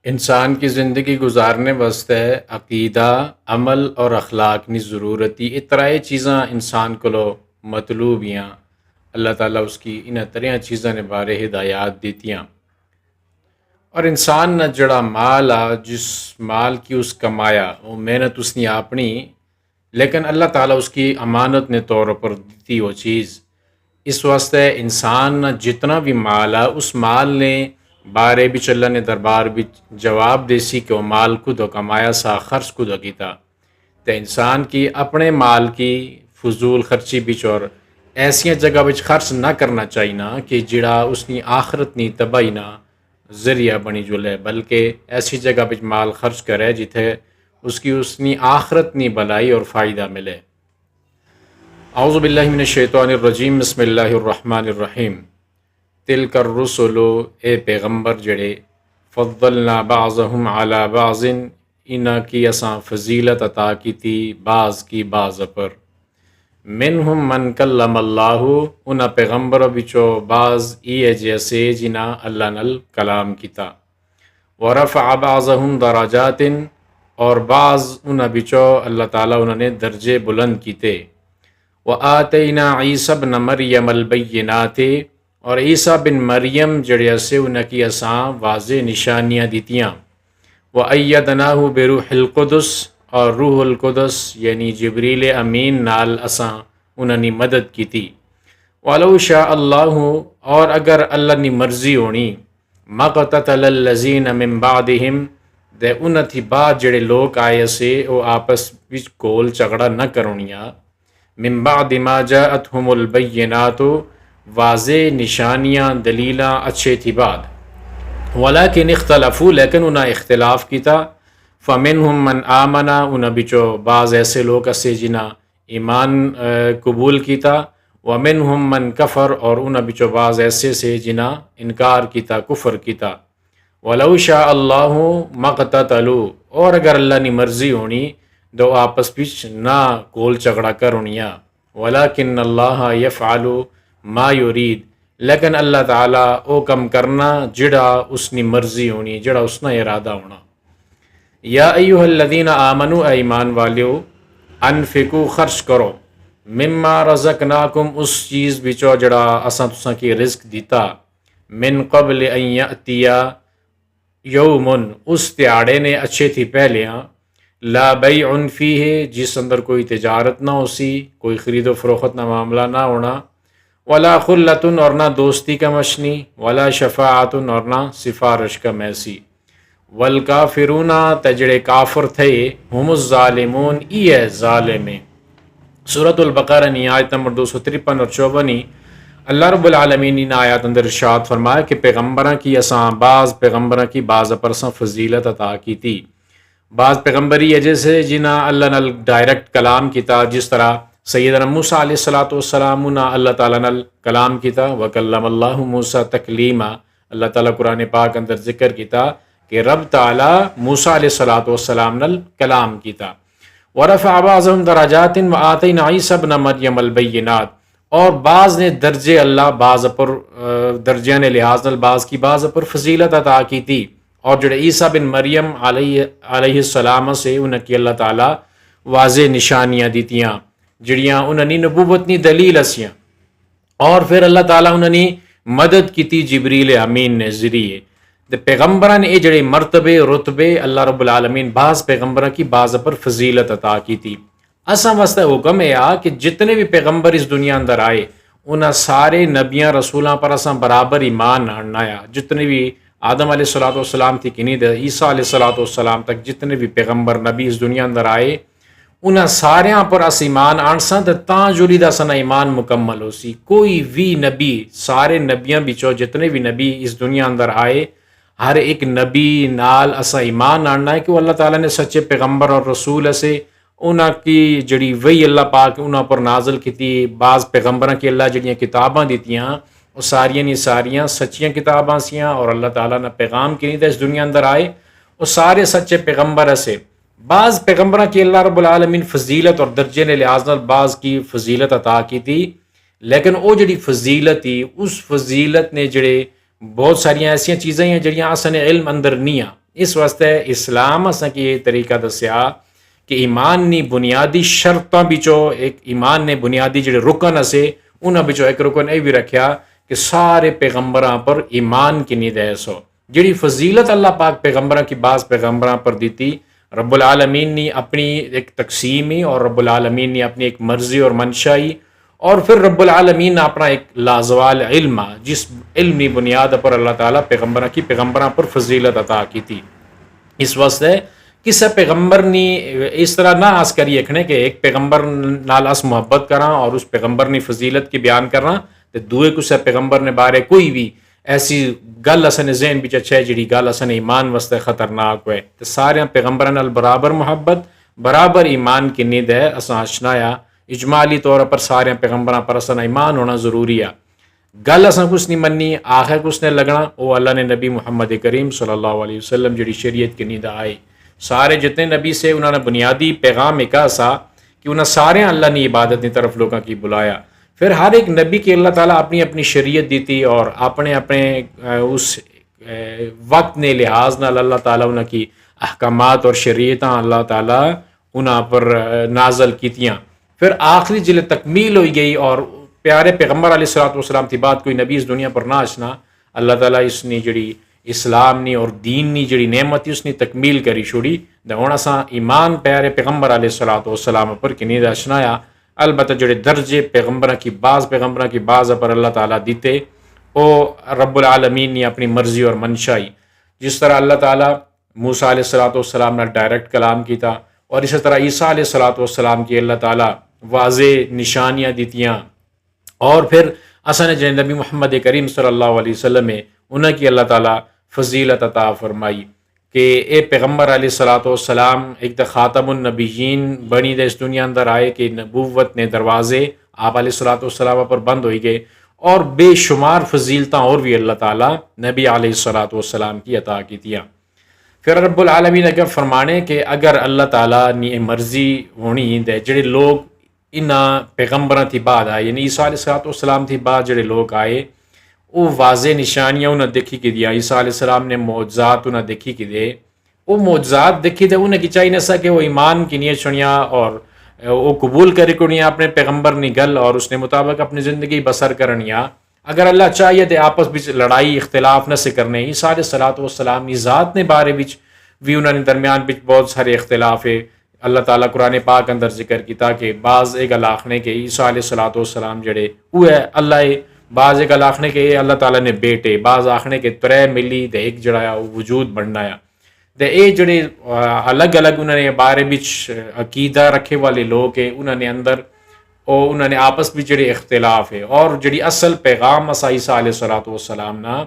انسان کی زندگی گزارنے واسطے عقیدہ، عمل اور اخلاق کی ضرورت ہے۔ اترائے چیزاں انسان کو مطلوب ہیں۔ اللہ تعالیٰ اس کی انہیں طرح چیزاں نے بارے ہدایات دیتیاں۔ اور انسان نہ جڑا مال آ جس مال کی اس کمایا وہ محنت اس نے اپنی، لیکن اللہ تعالیٰ اس کی امانت نے طور پر دیتی وہ چیز۔ اس واسطے انسان نہ جتنا بھی مال آ اس مال نے بارے بھی اللہ نے دربار بھی جواب دیسی کہ وہ مال خود کمایا سا خرچ خود کیتا۔ تو انسان کی اپنے مال کی فضول خرچی بچ اور ایسی جگہ بچ خرچ نہ کرنا چاہیے کہ جڑا اس کی آخرت نی تباہی نہ ذریعہ بنی جلے، بلکہ ایسی جگہ بچ مال خرچ کرے جتھے اس کی آخرت نی بلائی اور فائدہ ملے۔ اعوذ باللہ من الشیطان الرجیم، بسم اللہ الرحمن الرحیم۔ تلک الرسل، اے پیغمبر جڑے، فضلنا بعضهم علی بعض، انہاں کی اساں فضیلت عطا کی تھی بعض کی بعض پر۔ منہم من کلم اللہ، انہاں پیغمبر بچو بعض ای جیسے جنہ اللہ نل کلام کیتا۔ ورفع بعضهم درجات، اور بعض انہاں بچو اللہ تعالیٰ انہوں نے درجے بلند کیتے۔ وآتینا عیسی بن مریم البینات، اور عیسیٰ بن مریم جڑے سے انہاں کی اساں واضح نشانیاں دیتیاں۔ وَأَيَّدْنَاهُ بِرُوحِ الْقُدُسِ، اور روح القدس یعنی جبریل امین نال اساں انہاں نے مدد کی تھی۔ وَلَوْ شَاءَ اللَّهُ، اور اگر اللہ نے مرضی ہونی، مَقْتَتَلَ الَّذِينَ مِن بَعْدِهِمْ، دے انہاں تھی بعد جڑے لوگ آئے سے وہ آپس وچ کول جھگڑا نہ کرونیاں۔ من بعد ما جاءتهم البینات، واضح نشانیاں دلیلاں اچھے تھی بعد۔ ولیکن اختلفوا، لیکن انہاں اختلاف کیتا۔ فمنہم من آمنا، انہاں بچو بعض ایسے لوگ اسے جنہاں ایمان قبول کیتا۔ ومنہم من کفر، اور انہاں بچو بعض ایسے سے جنہاں انکار کیتا، کفر کیتا۔ ولو شاء اللہ مقتتلوا، اور اگر اللہ نے مرضی ہونی دو آپس بچ نہ کول جھگڑا کرونیاں۔ ولیکن اللہ یفعل ما یرید، لیکن اللہ تعالیٰ او کم کرنا جڑا اس نے مرضی ہونی، جڑا اس نے ارادہ ہونا۔ یا ایہا الذین آمنوا، اے ایمان والیو، انفقوا، خرچ کرو، مما رزقناکم، اس چیز بچو جڑا اساں تساں کی رزق دیتا، من قبل ان یأتی یومن، اس تیاڑے نے اچھے تھی پہلیاں، لا بیع فیہ، جس اندر کوئی تجارت نہ ہو سی، کوئی خرید و فروخت نہ معاملہ نہ ہونا، ولا خلۃ، اور نہ دوستی کا مشنی، ولا شفاعت، اور نہ سفارش کا میسی، والکافرون، تجڑے کافر تھے، ہم الظالمون، ای ہے ظالم۔ سورۃ البقرہ نی آیت نمبر 253 اور 54، اللہ رب العالمین نے آیات اندر ارشاد فرمایا کہ پیغمبراں کی اساں بعض پیغمبراں کی بعض پر اساں فضیلت عطا کی تھی۔ بعض پیغمبری ہے جیسے جنہاں اللہ نال ڈائریکٹ کلام کیتا، جس طرح سیدنا موسیٰ علیہ السلام نے اللہ تعالیٰ نال کلام کیتا، وکلم اللہ موسیٰ تکلیما، اللہ تعالیٰ قرآن پاک اندر ذکر کیتا کہ رب تعالیٰ موسیٰ علیہ السلام نال کلام کیتا۔ ورفع بعضهم درجات وآتینا عیسی ابن مریم البینات، اور بعض نے درجے اللہ بعض پر درجے نے لحاظ نال بعض کی بعض پر فضیلت عطا کی تھی، اور جڑے عیسیٰ بن مریم علیہ السلام سے انہاں کی اللہ تعالیٰ واضح نشانیاں دیتیاں جڑیاں انہاں نے نبوت نی دلیل اسیاں، اور پھر اللہ تعالیٰ انہاں نے مدد کی تھی جبریل امین نے ذریعے۔ پیغمبراں نے جڑے مرتبے رتبے اللہ رب العالمین بعض پیغمبراں کی بعض پر فضیلت عطا کی تھی۔ اساں واسطے حکم ہے کہ جتنے بھی پیغمبر اس دنیا اندر آئے انہاں سارے نبیاں رسولاں پر اساں برابر ایمان آیا، جتنے بھی آدم علیہ السلام تھی کنی دے عیسیٰ علیہ السلام تک جتنے بھی پیغمبر نبی اس دنیا اندر آئے انہاں ساریاں پر اس ایمان آنساں تاں جولی دا سنا ایمان مکمل ہو سی۔ کوئی بھی نبی، سارے نبیاں بچو جتنے بھی نبی اس دنیا اندر آئے، ہر ایک نبی نال اسا ایمان آننا ہے کہ وہ اللہ تعالیٰ نے سچے پیغمبر اور رسول اسے انہاں کی جڑی وہی اللہ پاک انہاں پر نازل کی تھی، بعض پیغمبراں کی اللہ جڑیاں کتاباں دیتیاں وہ ساریاں نی ساریاں سچیاں کتاباں سیاں، اور اللہ تعالیٰ نے پیغام کی نہیں تھا اس دنیا اندر آئے وہ سارے سچے پیغمبر اسے۔ بعض پیغمبراں کی اللہ رب العالمین فضیلت اور درجے نے لحاظ نال بعض کی فضیلت عطا کی تھی، لیکن وہ جڑی فضیلت تھی اس فضیلت نے جڑے بہت ساری ایسی چیزیں ہیں جڑیاں اصل علم اندر نہیں آ، اس واسطے اسلام اساں کی یہ طریقہ دسیا کہ ایمان نی بنیادی شرطاں بچوں ایک ایمان نے بنیادی جڑے رکن اسے انہاں بچوں ایک رکن یہ بھی رکھیا کہ سارے پیغمبراں پر ایمان کی نیند ایسو جڑی فضیلت اللہ پاک پیغمبراں کی بعض پیغمبراں پر دیتی رب العالمین نے اپنی ایک تقسیمی اور رب العالمین نے اپنی ایک مرضی اور منشائی اور پھر رب العالمین نے اپنا ایک لازوال علم جس علمی بنیاد پر اللہ تعالیٰ پیغمبراں پر فضیلت عطا کی تھی. اس واسطے کسی پیغمبر نے اس طرح نہ آس کری رکھنے کہ ایک پیغمبر نال اس محبت کراں اور اس پیغمبر نے فضیلت کی بیان کرنا تو دوئے کسی پیغمبر نے بارے کوئی بھی ایسی گل اصل ذہن بچ اچھا ہے جڑی گل اصل ایمان واسطے خطرناک ہوئے تو سارے پیغمبراں نال برابر محبت برابر ایمان کی نیند ہے اساں اشنایا اجمالی طور پر سارے پیغمبراں پر اصل ایمان ہونا ضروری ہے. گل اساں کچھ نہیں مننی آخر کچھ نے لگنا وہ اللہ نے نبی محمد کریم صلی اللہ علیہ وسلم جڑی شریعت کی نیند آئے سارے جتنے نبی سے انہوں نے بنیادی پیغام ایک سا کہ انہیں سارے اللہ نے عبادت کی طرف لوگوں کی بلایا. پھر ہر ایک نبی کی اللہ تعالیٰ اپنی اپنی شریعت دیتی اور اپنے اس وقت نے لحاظ نال اللہ تعالیٰ انہوں کی احکامات اور شریعتاں اللہ تعالیٰ انہاں پر نازل کیتیاں. پھر آخری جلے تکمیل ہوئی گئی اور پیارے پیغمبر علیہ السلام تھی بات کوئی نبی اس دنیا پر نہ اشنا اللہ تعالیٰ اس نے جڑی اسلام نی اور دین نی جڑی نعمت اس نے تکمیل کری چھوڑی ہن اساں ایمان پیارے پیغمبر علیہ السلام پر کنی دا اشنایا. البتہ جڑے درجے پیغمبراں کی بعض پر اللہ تعالیٰ دیتے او رب العالمین نے اپنی مرضی اور منشائی جس طرح اللہ تعالیٰ موسیٰ علیہ السلام نے ڈائریکٹ کلام کیتا اور اسی طرح عیسیٰ علیہ السلام کی اللہ تعالیٰ واضح نشانیاں دیتیاں اور پھر اصل جن نبی محمد کریم صلی اللہ علیہ وسلم ہے انہاں کی اللہ تعالیٰ فضیلت عطا فرمائی کہ اے پیغمبر علیہ السلام ایک خاتم النبیین بنی دے اس دنیا اندر آئے کہ نبوت نے دروازے آپ علیہ السلام پر بند ہوئی گئے اور بے شمار فضیلتاں اور بھی اللہ تعالیٰ نبی علیہ السلام کی عطا کی تھیاں. پھر رب العالمین اگر فرمانے کہ اگر اللہ تعالیٰ نے مرضی ہونی دے جڑے لوگ انہاں پیغمبراں تھی بعد آئے یعنی عیسیٰ علیہ السلام تھی بعد جڑے لوگ آئے وہ واضح نشانیاں انہیں دیکھی کی دیا. عیسیٰ علیہ السلام نے معجزات انہیں دیکھی کی دے وہ معجزات دیکھی دے انہیں کی چاہیے نہ سا کہ وہ ایمان کی نیت چنیا اور وہ قبول کرے کنیا اپنے پیغمبر نی گل اور اس نے مطابق اپنی زندگی بسر کرنیا. اگر اللہ چاہیے تو آپس بچ لڑائی اختلاف نہ سے کرنے عیسیٰ علیہ السلام کی ذات نے بارے بچ بھی انہوں نے درمیان بچ بہت سارے اختلاف ہے. اللہ تعالیٰ قرآن پاک اندر ذکر کیتا کہ بعض ایک لاکھنے کے عیسیٰ علیہ السلام جڑے وہ ہے اللہ بعض ایک آخنے کے اللہ تعالیٰ نے بیٹے بعض آخنے کے ترے ملی دے ایک جڑا وجود بننایا دے اے جڑے الگ الگ انہوں نے بارے بچ عقیدہ رکھے والے لوگ ہیں انہوں نے آپس بھی جڑے اختلاف ہے اور جڑی اصل پیغام اسا عیسیٰ علیہ السلام نا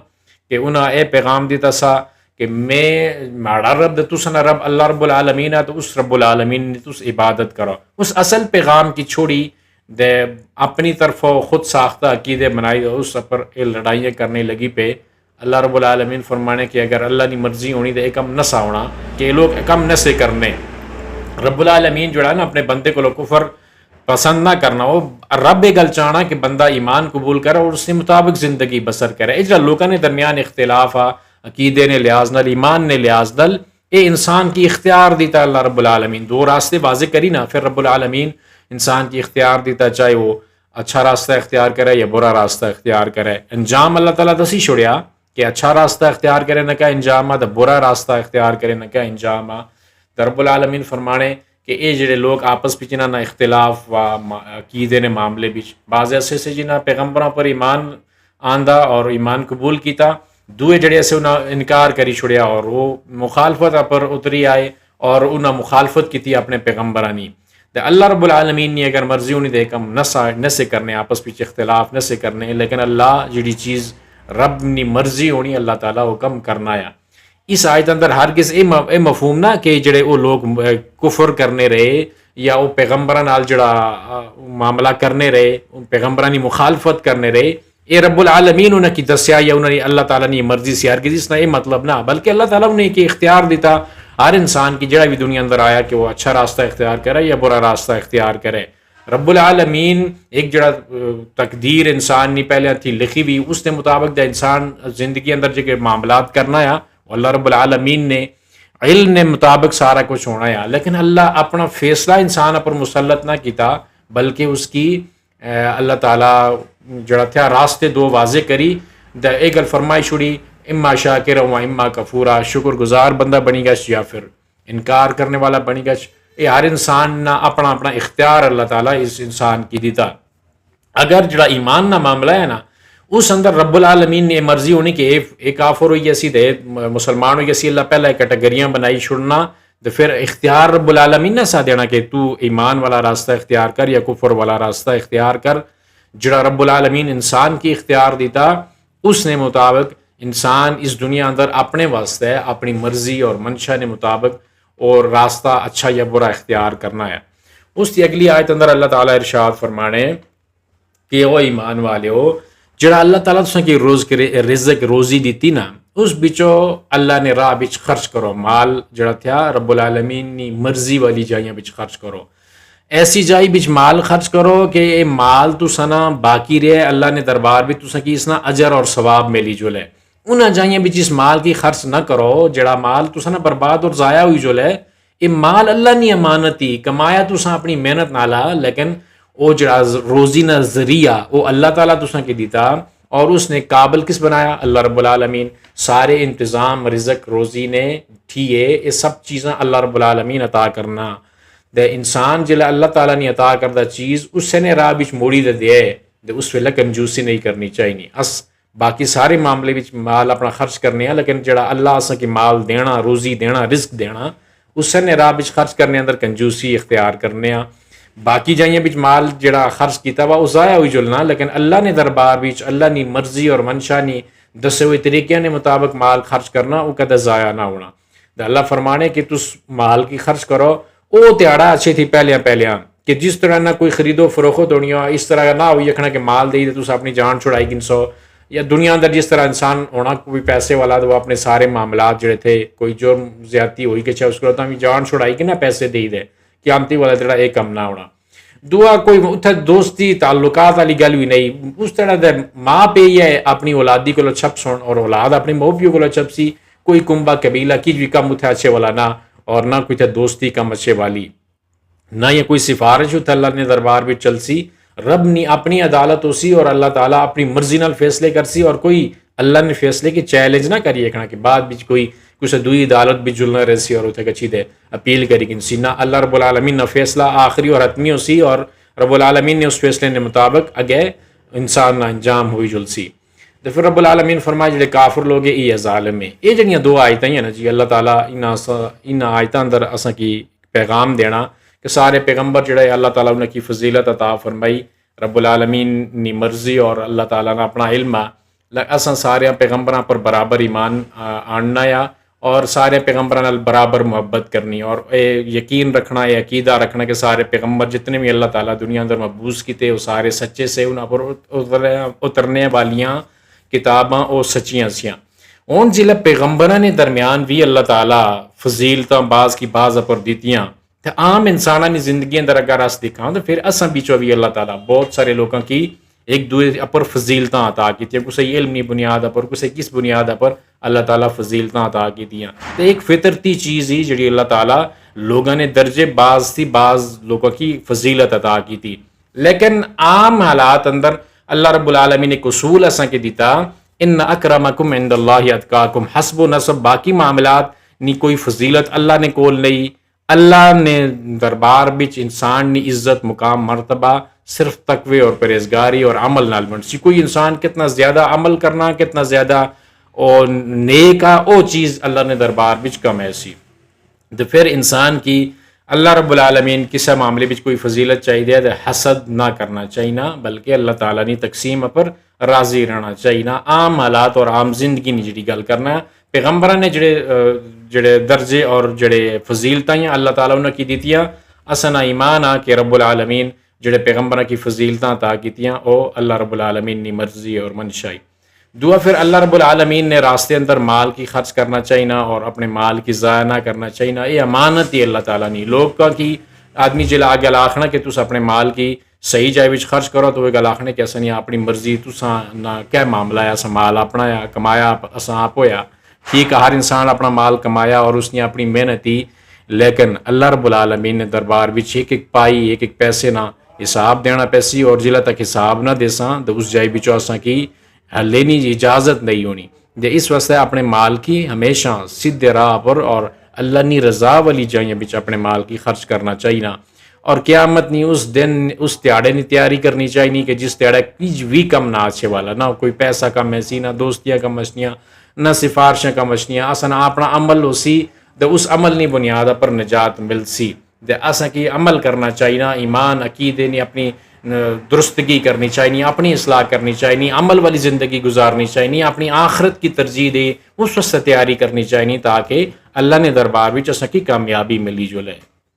کہ انہاں اے پیغام دیتا سا کہ میں ماڑا رب تسنا رب اللہ رب العالمین ہے تو اس رب العالمین نے تس عبادت کرو اس اصل پیغام کی چھوڑی دے اپنی طرف خود ساختہ عقیدے بنائی اس پر لڑائیاں کرنے لگی پہ اللہ رب العالمین فرمانے کہ اگر اللہ کی مرضی ہونی تو ایک ہم نہ ساونا کہ لوگ کم نہ سے کرنے رب العالمین جو ہے نا اپنے بندے کو کفر پسند نہ کرنا وہ رب یہ گل چاہنا کہ بندہ ایمان قبول کرے اور اس کے مطابق زندگی بسر کرے. اجرا لوگوں نے درمیان اختلاف آ عقیدے نے لحاظ نل ایمان نے لحاظ نل اے انسان کی اختیار دیتا اللہ رب العالمین دو راستے واضح کری نا پھر رب العالمین انسان کی اختیار دیتا چاہے وہ اچھا راستہ اختیار کرے یا برا راستہ اختیار کرے. انجام اللہ تعالیٰ دسی چھوڑیا کہ اچھا راستہ اختیار کرے نہ کیا انجام آ برا راستہ اختیار کرے نہ کیا انجام آ. رب العالمین فرمانے کہ اے جڑے لوگ آپس بچ نہ اختلاف و عقیدے نے معاملے بچ بعض ایسے سے جنہ پیغمبراں پر ایمان آندہ اور ایمان قبول کیتا دوئے جڑے ایسے انہیں انکار کری چھوڑیا اور وہ مخالفت پر اتری آئے اور انہیں مخالفت کی تھی اپنے پیغمبرانی. اللہ رب العالمین نے اگر مرضی ہونی دے کم نہ سے کرنے آپس پیچھے اختلاف نہ سے کرنے لیکن اللہ جڑی چیز رب نی مرضی ہونی اللہ تعالیٰ وہ کم کرنا ہے. اس آیت اندر ہرگز اے مفہوم نہ کہ جڑے وہ لوگ کفر کرنے رہے یا وہ پیغمبراں نال جڑا معاملہ کرنے رہے پیغمبرانی مخالفت کرنے رہے اے رب العالمین انہیں کی دسیا یا انہیں اللہ تعالیٰ نے مرضی سے ہرگز اس نے یہ مطلب نہ بلکہ اللہ تعالیٰ انہیں کی اختیار دیتا ہر انسان کی جڑا بھی دنیا اندر آیا کہ وہ اچھا راستہ اختیار کرے یا برا راستہ اختیار کرے. رب العالمین ایک جڑا تقدیر انسان نے پہلے تھی لکھی ہوئی اس نے مطابق دا انسان زندگی اندر جو کہ معاملات کرنا ہے اللہ رب العالمین نے علم نے مطابق سارا کچھ ہونا ہے، لیکن اللہ اپنا فیصلہ انسان پر مسلط نہ کیتا، بلکہ اس کی اللہ تعالیٰ جڑا تھا راستے دو واضح کری. ایک گل فرمائی چھڑی، اما شاکر و اما کفورا، شکر گزار بندہ بنی گچ یا پھر انکار کرنے والا بنی گچ. یہ ہر انسان نہ اپنا اپنا اختیار اللہ تعالیٰ اس انسان کی دیتا. اگر جڑا ایمان نہ معاملہ ہے نا، اس اندر رب العالمین نے مرضی ہونی کہ ایک آفر ہوئی ایسی دے مسلمان ہوئی ایسی، اللہ پہلے کیٹیگریاں بنائی چھڑنا، تو پھر اختیار رب العالمین نہ سا دینا کہ تو ایمان والا راستہ اختیار کر یا کفر والا راستہ اختیار کر. جڑا رب العالمین انسان کی اختیار دیتا، اس نے مطابق انسان اس دنیا اندر اپنے واسطے اپنی مرضی اور منشا نے مطابق اور راستہ اچھا یا برا اختیار کرنا ہے. اس کی اگلی آیت اندر اللہ تعالیٰ ارشاد فرمانے کہ او ایمان والے ہو، جڑا اللہ تعالیٰ تساں کی رزق روزی دیتی نا، اس بچو اللہ نے راہ بچ خرچ کرو. مال جڑا تھا رب العالمین نی مرضی والی جائیاں بچ خرچ کرو. ایسی جائی بچ مال خرچ کرو کہ اے مال تساں نا باقی رہے، اللہ نے دربار بھی تساں کی اس نا اجر اور ثواب ملی جلے. انہاں جائیاں بچ اس مال کی خرچ نہ کرو جڑا مال تساں نا برباد اور ضائع ہوئی جلے. اے مال اللہ نی امانتی کمایا تساں اپنی محنت نالا، لیکن او جڑا روزی نہ ذریعہ او اللہ تعالیٰ تساں کی دیتا، اور اس نے قابل کس بنایا؟ اللہ رب العالمین. سارے انتظام رزق روزی نے ٹھیے، یہ سب چیزاں اللہ رب العالمین عطا کرنا. دے انسان جلا اللہ تعالیٰ نے عطا کردہ چیز اس سے نے راہ بچ موڑی دے دے اس ویلے کنجوسی نہیں کرنی چاہیے. باقی سارے معاملے بچ مال اپنا خرچ کرنے ہیں، لیکن جڑا اللہ اساں کی مال دینا، روزی دینا، رزق دینا، اس سے نے راہ بچ خرچ کرنے اندر کنجوسی اختیار کرنے ہیں. باقی جائیں بچ مال جڑا خرچ کیتا وا وہ ضائع ہوئی جلنا، لیکن اللہ نے دربار بچ اللہ نی مرضی اور منشا نی دسے ہوئے طریقے نے مطابق مال خرچ کرنا، وہ کدے ضائع نہ ہونا. اللہ فرمانے کہ تس مال کی خرچ کرو او تیاڑا اچھی تھی پہلیاں کہ جس طرح نہ کوئی خرید و فروخت ہونی ہو، اس طرح نہ ہوئی رکھنا کہ مال دے تو اپنی جان چھڑائی گنسو. یا دنیا اندر جس طرح انسان ہونا کوئی پیسے والا تو وہ اپنے سارے معاملات جڑے تھے کوئی جرم زیادتی ہوئی کہ چاہے اس کو بھی جان چھڑائی کہ نہ پیسے دے دے، قیامتی والا جڑا ایک کم نہ ہونا. دعا کوئی اتھے دوستی تعلقات والی گل بھی نہیں، اس طرح دے ماں پہ ہی ہے اپنی اولادی کو چھپ سن اور اولاد اپنی ماں پیو کو چھپ سی. کوئی کنبا قبیلہ کی بھی کم اتھے اچھے والا نہ، اور نہ کوئی تھے دوستی کم اچھے والی، نہ یہ کوئی سفارش اتھے اللہ نے دربار بھی چل سی. رب نے اپنی عدالت ہو سی اور اللہ تعالیٰ اپنی مرضی نال فیصلے کر سی، اور کوئی اللہ نے فیصلے کی چیلنج نہ کری ایکنا کہ بعد بچ کوئی کچھ دوئی عدالت بھی جلنا رہ سی اور اتھے کچھی دے اپیل کری گن سی. نہ اللہ رب العالمین نے فیصلہ آخری اور حتمی ہو سی، اور رب العالمین نے اس فیصلے نے مطابق اگے انسان نہ انجام ہوئی جل سی. تو پھر رب العالمین فرمائے جڑے کافر لوگ یہ ظالم ہے. یہ جڑیاں دو آیتیں ہیں نا جی، اللہ تعالیٰ ان آیتاں اندر اساں کی پیغام دینا کہ سارے پیغمبر جڑے اللہ تعالیٰ انہیں کی فضیلت عطا فرمائی، رب العالمین نی مرضی اور اللہ تعالیٰ نے اپنا علم اساں سارے پیغمبراں پر برابر ایمان آننا یا اور سارے پیغمبراں نال برابر محبت کرنی، اور یقین رکھنا، یہ عقیدہ رکھنا کہ سارے پیغمبر جتنے بھی اللہ تعالیٰ دنیا اندر مبعوث کیتے وہ سارے سچے سے، انہاں پر اترنے والیاں کتاباں او سچیاں سیاں. اون جلے پیغمبراں نے درمیان بھی اللہ تعالیٰ فضیلتاں بعض کی بعض پر دیتیاں، تو عام انساناں نے زندگی اندر اگر اس دکھاؤں تو پھر اساں بیچو بھی اللہ تعالیٰ بہت سارے لوگوں کی ایک دوسرے پر فضیلتاں عطا کیتی، کسی علمی بنیاد پر، کسی کس بنیاد پر اللہ تعالیٰ فضیلتاں عطا کیتیاں. تو ایک فطرتی چیز ہی جڑی اللہ تعالیٰ لوگوں نے درجے بعض تھی بعض لوگوں کی فضیلت عطا کی تھی. لیکن عام حالات اندر اللہ رب العالمین نے اصول اساں کے دیتا، ان اکرمکم عند اللہ اتقاکم. حسب و نسب باقی معاملات نی کوئی فضیلت اللہ نے کول نہیں. اللہ نے دربار بچ انسان نی عزت مقام مرتبہ صرف تقوی اور پرہیزگاری اور عمل نال بن سی. کوئی انسان کتنا زیادہ عمل کرنا، کتنا زیادہ اور نیکا او چیز اللہ نے دربار بچ کم ایسی. تو پھر انسان کی اللہ رب العالمین کسے معاملے بچ کوئی فضیلت چاہیے تو حسد نہ کرنا چاہیے، بلکہ اللہ تعالیٰ نے تقسیم پر راضی رہنا چاہیے. عام حالات اور عام زندگی نے جڑی گل کرنا، پیغمبراں نے جڑے درجے اور جڑے فضیلتاں اللہ تعالیٰ انہاں کی دیتیاں، اسنا ایمان آ کہ رب العالمین جڑے پیغمبراں کی فضیلتاں عطا کیتیاں او اللہ رب العالمین نے مرضی اور منشائی. دعا پھر اللہ رب العالمین نے راستے اندر مال کی خرچ کرنا چاہیے اور اپنے مال کی ضائع نہ کرنا چاہیے. یہ امانت ہی اللہ تعالیٰ نے لوگ کا کی آدمی جلا آگے لاکھنا کہ تس اپنے مال کی صحیح جائے بچ خرچ کرو تو وہ گل آخنے کہ اساں نہیں اپنی مرضی تساں نہ کیا معاملہ ہے، اساں مال اپنا یا کمایا اساں آپ ہویا ٹھیک ہے ہر انسان اپنا مال کمایا اور اس نے اپنی محنت کی، لیکن اللہ رب العالمین نے دربار وچ ایک ایک پائی ایک ایک پیسے نہ حساب دینا پیسی، اور جلے تک حساب نہ دیساں تو اس جائے بچوں اساں کی لینی اجازت نہیں ہونی دے۔ اس واسطے اپنے مال کی ہمیشہ سیدھے راہ پر اور اللہ نی رضا والی جائیں بچ اپنے مال کی خرچ کرنا چاہیے، اور قیامت نہیں اس دن اس تیاڑے نے تیاری کرنی چاہیے کہ جس تیاڑے کچھ بھی کم نہ اچھے والا، نہ کوئی پیسہ کم ایسی، نہ دوستیاں کم مچنیاں، نہ سفارشیں کم مچنیاں، اساں اپنا عمل ہو سی تو اس عمل نی بنیاد پر نجات مل سی دے۔ اساں کی عمل کرنا چاہیے، ایمان عقیدے نے اپنی درستگی کرنی چاہیے، اپنی اصلاح کرنی چاہیے، عمل والی زندگی گزارنی چاہیے، اپنی آخرت کی ترجیح دے اس وقت تیاری کرنی چاہیے تاکہ اللہ نے دربار بھی اساں کی کامیابی ملی جلے۔